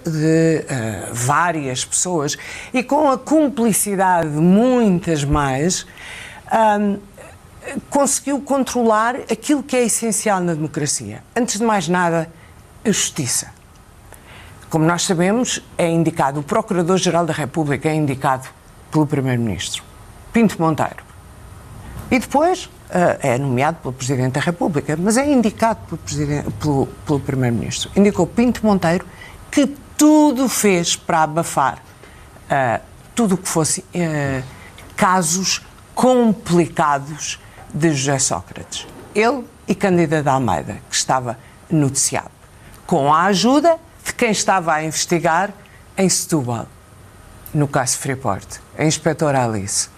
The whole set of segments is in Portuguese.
de várias pessoas e com a cumplicidade de muitas mais, conseguiu controlar aquilo que é essencial na democracia. Antes de mais nada, a justiça. Como nós sabemos, é indicado, o Procurador-Geral da República é indicado pelo Primeiro-Ministro, Pinto Monteiro. E depois é nomeado pelo Presidente da República, mas é indicado pelo Primeiro-Ministro. Indicou Pinto Monteiro, que tudo fez para abafar tudo o que fosse casos complicados de José Sócrates. Ele e Cândida de Almeida, que estava noticiado, com a ajuda de quem estava a investigar em Setúbal, no caso Freeport, a inspetora Alice.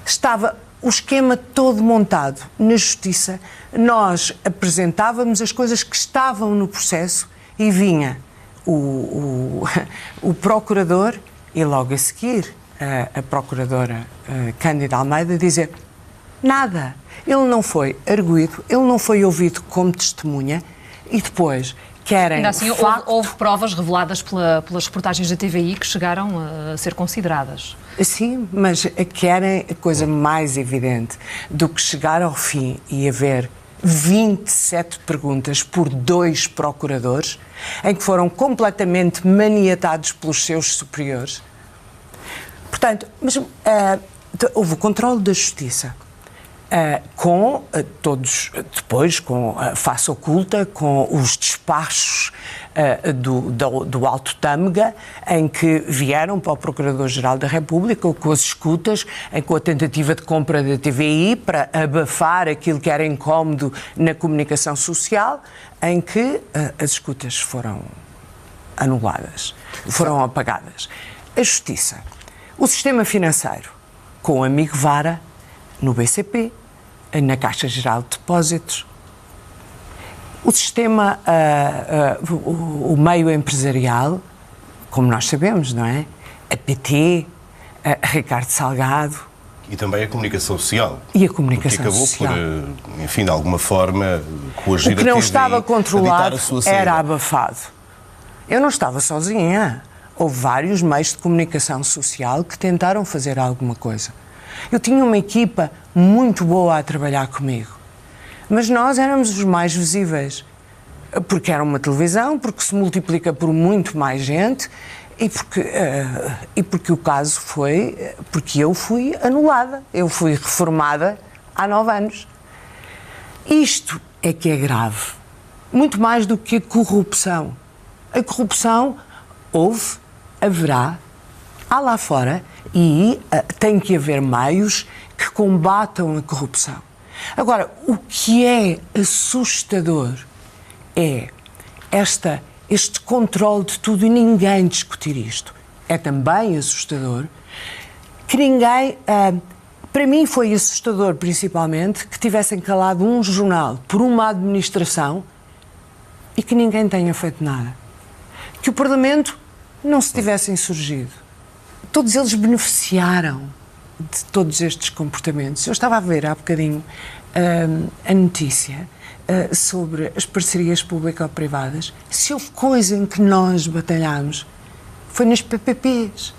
Estava o esquema todo montado na Justiça. Nós apresentávamos as coisas que estavam no processo e vinha o Procurador e logo a seguir a Procuradora Cândida Almeida dizer nada. Ele não foi arguido, ele não foi ouvido como testemunha e depois querem... Ainda assim, houve provas reveladas pelas reportagens da TVI que chegaram a ser consideradas. Sim, mas querem a coisa mais evidente do que chegar ao fim e haver 27 perguntas por 2 procuradores, em que foram completamente maniatados pelos seus superiores. Portanto, mas houve o controle da Justiça. Com todos, depois, com a face oculta, com os despachos do Alto Tâmega, em que vieram para o Procurador-Geral da República, ou com as escutas, com a tentativa de compra da TVI para abafar aquilo que era incómodo na comunicação social, em que as escutas foram anuladas, foram apagadas. A Justiça, o sistema financeiro, com o amigo Vara, no BCP, na Caixa Geral de Depósitos, o sistema, o meio empresarial, como nós sabemos, não é? A PT, a Ricardo Salgado. E também a comunicação social. E a comunicação social. Que acabou social. por, enfim, de alguma forma, coagir a TVI. O que não estava controlado era abafado. abafado. Eu não estava sozinha. Houve vários meios de comunicação social que tentaram fazer alguma coisa. Eu tinha uma equipa muito boa a trabalhar comigo, mas nós éramos os mais visíveis, porque era uma televisão, porque se multiplica por muito mais gente e porque o caso foi, porque eu fui anulada, eu fui reformada há 9 anos. Isto é que é grave, muito mais do que a corrupção. A corrupção houve, haverá, há lá fora, e tem que haver meios que combatam a corrupção. Agora, o que é assustador é este controle de tudo e ninguém discutir isto. É também assustador que ninguém... para mim foi assustador, principalmente, que tivessem calado um jornal por uma administração e que ninguém tenha feito nada. Que o Parlamento não se tivesse insurgido. Todos eles beneficiaram de todos estes comportamentos. Eu estava a ver há bocadinho a notícia sobre as parcerias público-privadas. Se houve coisa em que nós batalhámos, foi nas PPPs.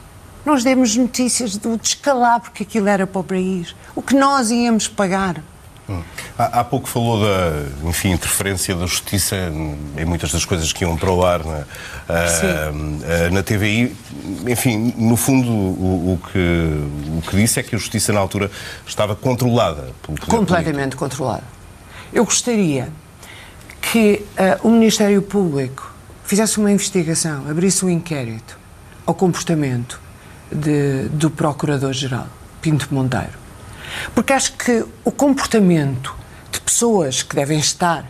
Nós demos notícias do descalabro que aquilo era para o país, o que nós íamos pagar. Há pouco falou da, enfim, interferência da Justiça em muitas das coisas que iam para o ar na TVI. Enfim, no fundo, o que disse é que a Justiça na altura estava controlada pelo poder completamente político. Controlada. Eu gostaria que o Ministério Público fizesse uma investigação, abrisse um inquérito ao comportamento do Procurador-Geral, Pinto Monteiro. Porque acho que o comportamento de pessoas que devem estar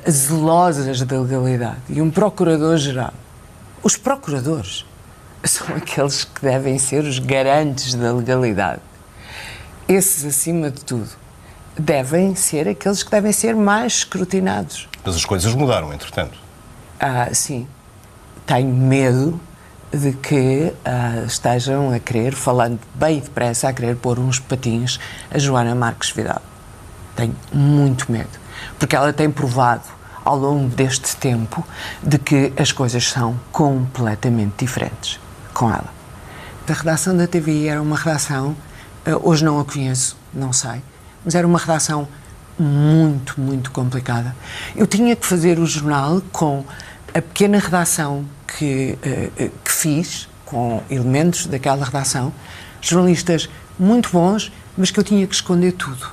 zelosas da legalidade e um Procurador-Geral, os procuradores são aqueles que devem ser os garantes da legalidade. Esses, acima de tudo, devem ser aqueles que devem ser mais escrutinados. Mas as coisas mudaram, entretanto. Sim. Tenho medo de que estejam a querer, falando bem depressa, a querer pôr uns patins a Joana Marques Vidal. Tenho muito medo, porque ela tem provado ao longo deste tempo, de que as coisas são completamente diferentes com ela. A redação da TVI era uma redação, hoje não a conheço, não sei, mas era uma redação muito, muito complicada. Eu tinha que fazer o jornal com a pequena redação que fiz, com elementos daquela redação, jornalistas muito bons, mas que eu tinha que esconder tudo.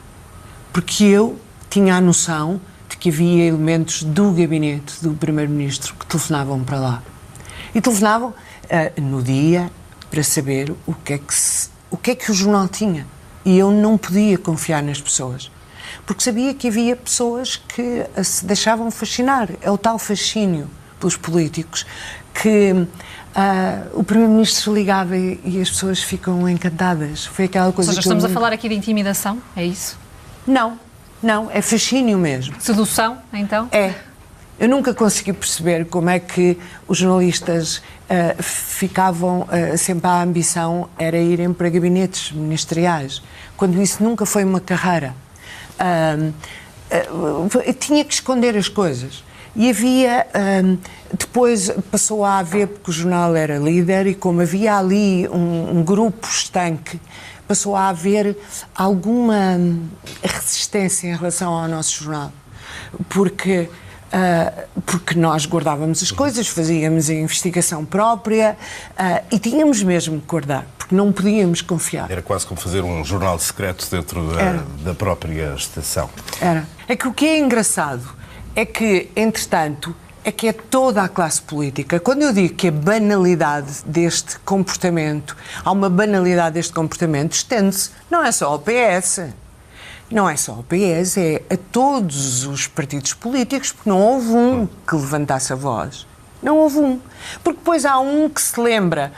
Porque eu tinha a noção de que havia elementos do gabinete do Primeiro-Ministro que telefonavam para lá. E telefonavam no dia para saber o que é que o jornal tinha. E eu não podia confiar nas pessoas. Porque sabia que havia pessoas que se deixavam fascinar. É o tal fascínio pelos políticos que o Primeiro-Ministro ligava e as pessoas ficam encantadas. Foi aquela coisa. Ou seja, estamos a falar aqui de intimidação, é isso? Não, é fascínio mesmo. Sedução, então? É. Eu nunca consegui perceber como é que os jornalistas ficavam sempre à ambição era irem para gabinetes ministeriais, quando isso nunca foi uma carreira. Tinha que esconder as coisas. E havia, depois passou a haver, porque o jornal era líder, e como havia ali um grupo estanque, passou a haver alguma resistência em relação ao nosso jornal. Porque nós guardávamos as coisas, fazíamos a investigação própria e tínhamos mesmo que guardar, porque não podíamos confiar. Era quase como fazer um jornal secreto dentro da própria estação. Era. É que o que é engraçado é que, entretanto, é que é toda a classe política. Quando eu digo que a banalidade deste comportamento, há uma banalidade deste comportamento, estende-se, não é só ao PS. Não é só ao PS, é a todos os partidos políticos, porque não houve um que levantasse a voz. Não houve um. Porque depois há um que se lembra.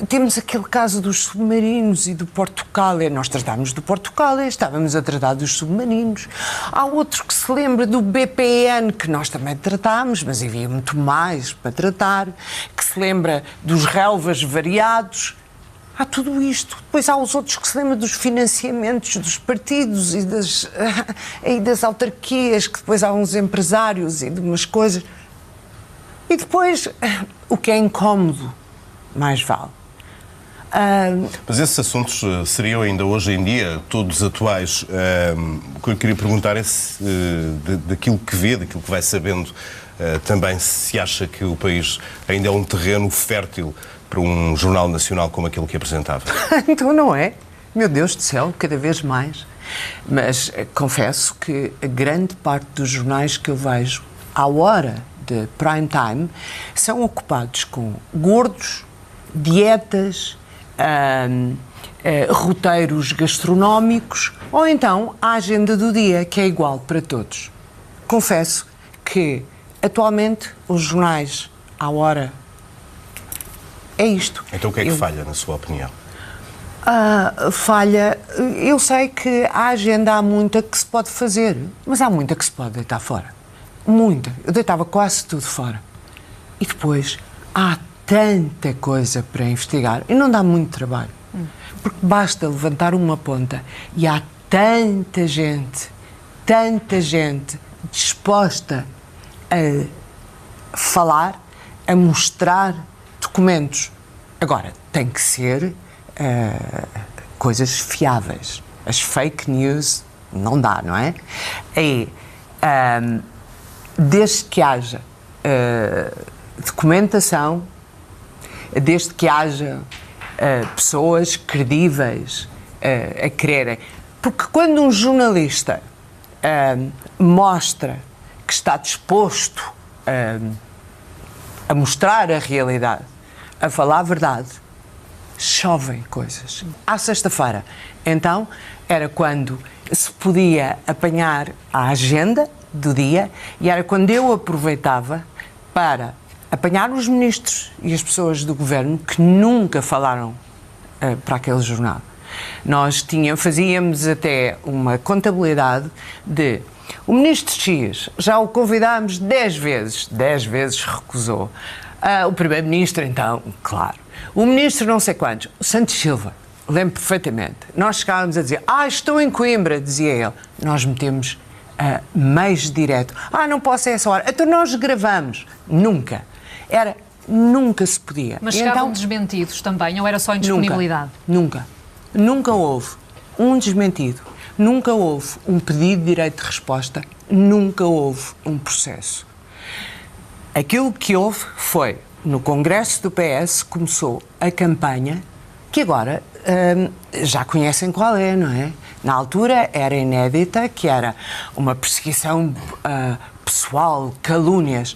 Temos aquele caso dos submarinos e do Portugália. Nós tratámos do Portugália, estávamos a tratar dos submarinos. Há outro que se lembra do BPN, que nós também tratámos, mas havia muito mais para tratar. Que se lembra dos relvas variados. Há tudo isto. Depois há os outros que se lembram dos financiamentos dos partidos e das autarquias, que depois há uns empresários e de umas coisas. E depois, o que é incómodo, mais vale. Mas esses assuntos seriam ainda hoje em dia todos atuais. O que eu queria perguntar é se, daquilo que vê, daquilo que vai sabendo, também se acha que o país ainda é um terreno fértil para um jornal nacional como aquele que apresentava. Então não é? Meu Deus do céu, cada vez mais. Mas confesso que a grande parte dos jornais que eu vejo à hora de prime time são ocupados com gordos, dietas, roteiros gastronómicos ou então a agenda do dia, que é igual para todos. Confesso que atualmente os jornais à hora é isto. Então o que é que falha, na sua opinião? Falha. Eu sei que a agenda há muita que se pode fazer, mas há muita que se pode deitar fora. Muita. Eu deitava quase tudo fora. E depois há tanta coisa para investigar e não dá muito trabalho. Porque basta levantar uma ponta e há tanta gente disposta a falar, a mostrar documentos. Agora, tem que ser coisas fiáveis. As fake news não dá, não é? E desde que haja documentação, desde que haja pessoas credíveis a quererem. Porque quando um jornalista mostra que está disposto a mostrar a realidade, a falar a verdade, chovem coisas. À sexta-feira, então, era quando se podia apanhar a agenda do dia e era quando eu aproveitava para apanhar os ministros e as pessoas do governo que nunca falaram para aquele jornal. Nós fazíamos até uma contabilidade de o ministro X, já o convidámos 10 vezes recusou. O primeiro-ministro, então, claro. O ministro não sei quantos, o Santos Silva, lembro perfeitamente. Nós chegávamos a dizer, estou em Coimbra, dizia ele. Nós metemos meios direto. Não posso a essa hora. Então nós gravamos. Nunca. Nunca se podia. Mas chegavam desmentidos também, ou era só indisponibilidade? Nunca. Nunca houve um desmentido. Nunca houve um pedido de direito de resposta. Nunca houve um processo. Aquilo que houve foi, no Congresso do PS, começou a campanha, que agora já conhecem qual é, não é? Na altura era inédita, que era uma perseguição pessoal, calúnias.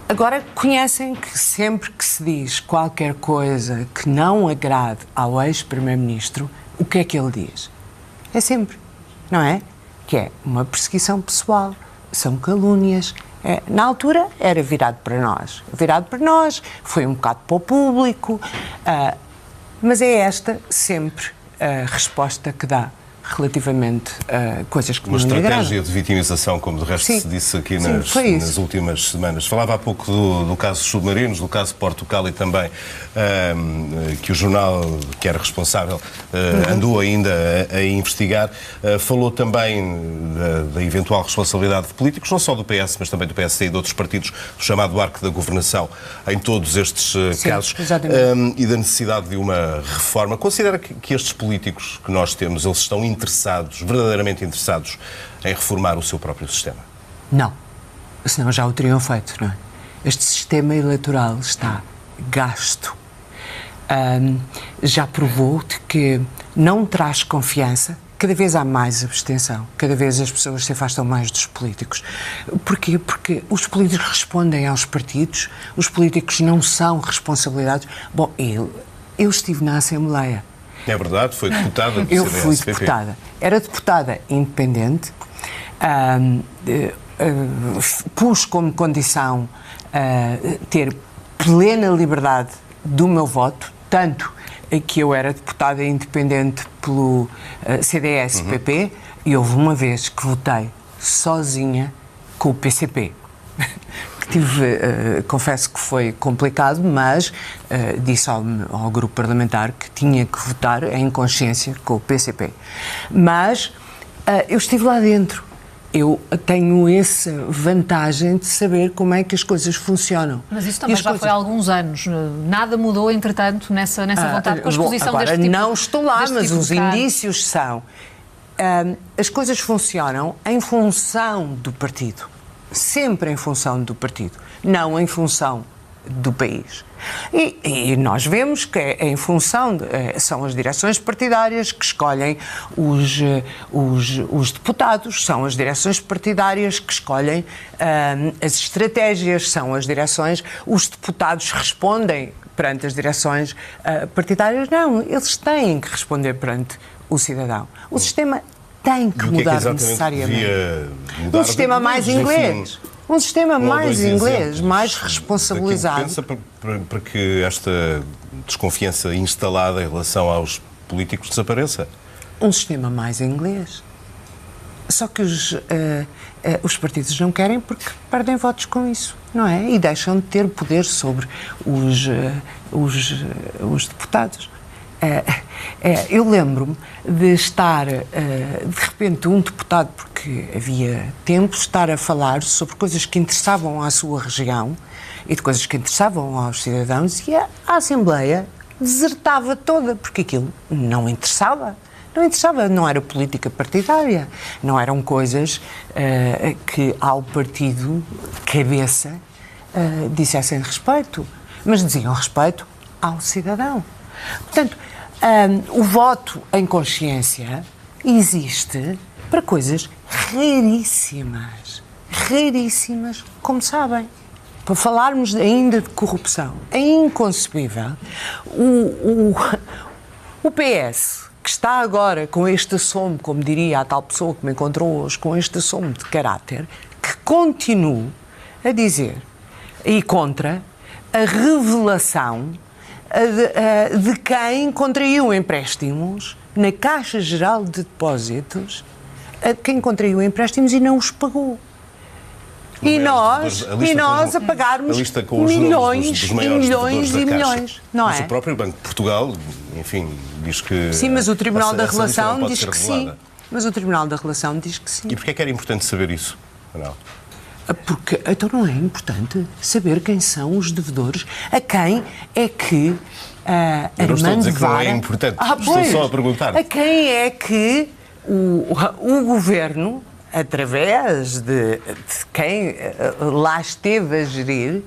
Agora conhecem que sempre que se diz qualquer coisa que não agrade ao ex-primeiro-ministro, o que é que ele diz? É sempre, não é? Que é uma perseguição pessoal, são calúnias. Na altura era virado para nós. Virado para nós, foi um bocado para o público, mas é esta sempre a resposta que dá relativamente a coisas que uma não lhe agradam. Uma estratégia de vitimização, como de resto se disse aqui nas últimas semanas. Falava há pouco do caso submarinos, do caso Portugal e também que o jornal que era responsável andou ainda a investigar. Falou também da eventual responsabilidade de políticos, não só do PS, mas também do PSD e de outros partidos, do chamado arco da governação, em todos estes casos. E da necessidade de uma reforma. Considera que estes políticos que nós temos, eles estão interessados, verdadeiramente interessados, em reformar o seu próprio sistema? Não. Senão já o teriam feito, não é? Este sistema eleitoral está gasto. Já provou que não traz confiança. Cada vez há mais abstenção. Cada vez as pessoas se afastam mais dos políticos. Porquê? Porque os políticos respondem aos partidos. Os políticos não são responsabilidades. Bom, eu estive na Assembleia. É verdade, foi deputada do Eu fui deputada. Era deputada independente, pus como condição ter plena liberdade do meu voto, tanto que eu era deputada independente pelo CDS-PP, e houve uma vez que votei sozinha com o PCP. Confesso que foi complicado, mas disse ao grupo parlamentar que tinha que votar em consciência com o PCP. Mas eu estive lá dentro. Eu tenho essa vantagem de saber como é que as coisas funcionam. Mas isso também já foi há alguns anos. Nada mudou, entretanto, nessa vontade com a exposição agora deste tipo. Não estou lá, mas os indícios são. As coisas funcionam em função do partido. Sempre em função do partido, não em função do país. E nós vemos que em função são as direções partidárias que escolhem os deputados, são as direções partidárias que escolhem as estratégias, são as direções, os deputados respondem perante as direções partidárias. Não, eles têm que responder perante o cidadão. O sistema tem que mudar necessariamente. Um sistema mais inglês. Um sistema mais inglês, mais responsabilizado. Pensa para que esta desconfiança instalada em relação aos políticos desapareça? Um sistema mais inglês. Só que os partidos não querem porque perdem votos com isso, não é? E deixam de ter poder sobre os deputados. Eu lembro-me de estar, de repente, um deputado, porque havia tempo, estar a falar sobre coisas que interessavam à sua região e de coisas que interessavam aos cidadãos, e a Assembleia desertava toda, porque aquilo não interessava. Não interessava, não era política partidária, não eram coisas que ao partido cabeça dissessem respeito, mas diziam respeito ao cidadão. Portanto, o voto em consciência existe para coisas raríssimas, como sabem. Para falarmos ainda de corrupção, é inconcebível o PS, que está agora com este assomo, como diria a tal pessoa que me encontrou hoje, com este assomo de caráter, que continua a dizer, e contra, a revelação de quem contraiu empréstimos na Caixa Geral de Depósitos, quem contraiu empréstimos e não os pagou. E nós a pagarmos milhões e milhões e milhões, não é? Mas o próprio Banco de Portugal, enfim, diz que... Sim, mas o Tribunal da Relação diz que sim. Mas o Tribunal da Relação diz que sim. E porquê é que era importante saber isso, Manuel? Porque, então não é importante saber quem são os devedores, a quem é que Eu não estou a dizer que não é Vara... importante, estou só a perguntar. A quem é que o Governo, através de quem lá esteve a gerir,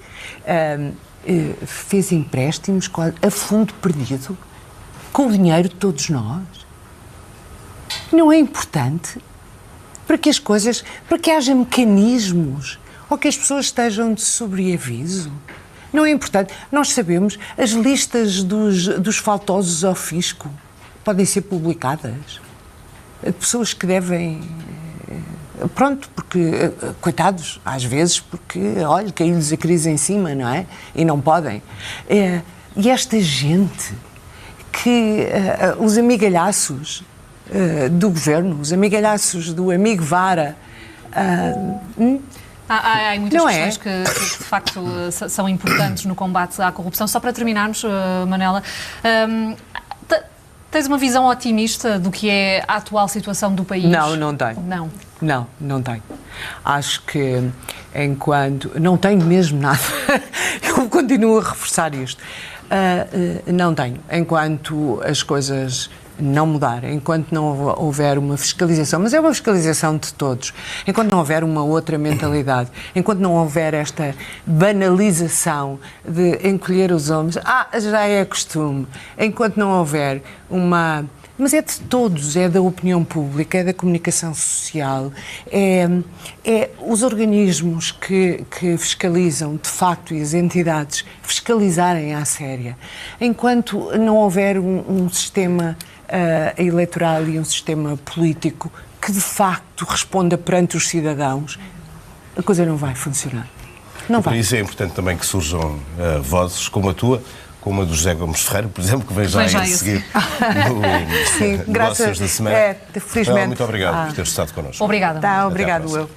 fez empréstimos a fundo perdido, com o dinheiro de todos nós? Não é importante para que as coisas, para que haja mecanismos ou que as pessoas estejam de sobreaviso? Não é importante. Nós sabemos, as listas dos faltosos ao fisco podem ser publicadas. Pessoas que devem... Pronto, porque, coitados, às vezes, porque, olha, caiu-lhes a crise em cima, não é? E não podem. E esta gente que... os amigalhaços do Governo, os amigalhaços do amigo Vara... Há muitas não questões que, de facto, são importantes no combate à corrupção. Só para terminarmos, Manela, tens uma visão otimista do que é a atual situação do país? Não tenho. Não tenho. Acho que enquanto... Não tenho mesmo nada. Eu continuo a reforçar isto. Não tenho. Enquanto as coisas não mudarem, enquanto não houver uma fiscalização, mas é uma fiscalização de todos, enquanto não houver uma outra mentalidade, enquanto não houver esta banalização de encolher os ombros, já é costume, enquanto não houver uma... Mas é de todos, é da opinião pública, é da comunicação social, é os organismos que fiscalizam, de facto, e as entidades fiscalizarem à séria. Enquanto não houver um sistema eleitoral e um sistema político que, de facto, responda perante os cidadãos, a coisa não vai funcionar. Não vai. Por isso é importante também que surjam vozes como a tua, como a do José Gomes Ferreira, por exemplo, que vem já a seguir no Negócios da Semana. Felizmente. Muito obrigado por ter estado connosco. Obrigada. Obrigado eu.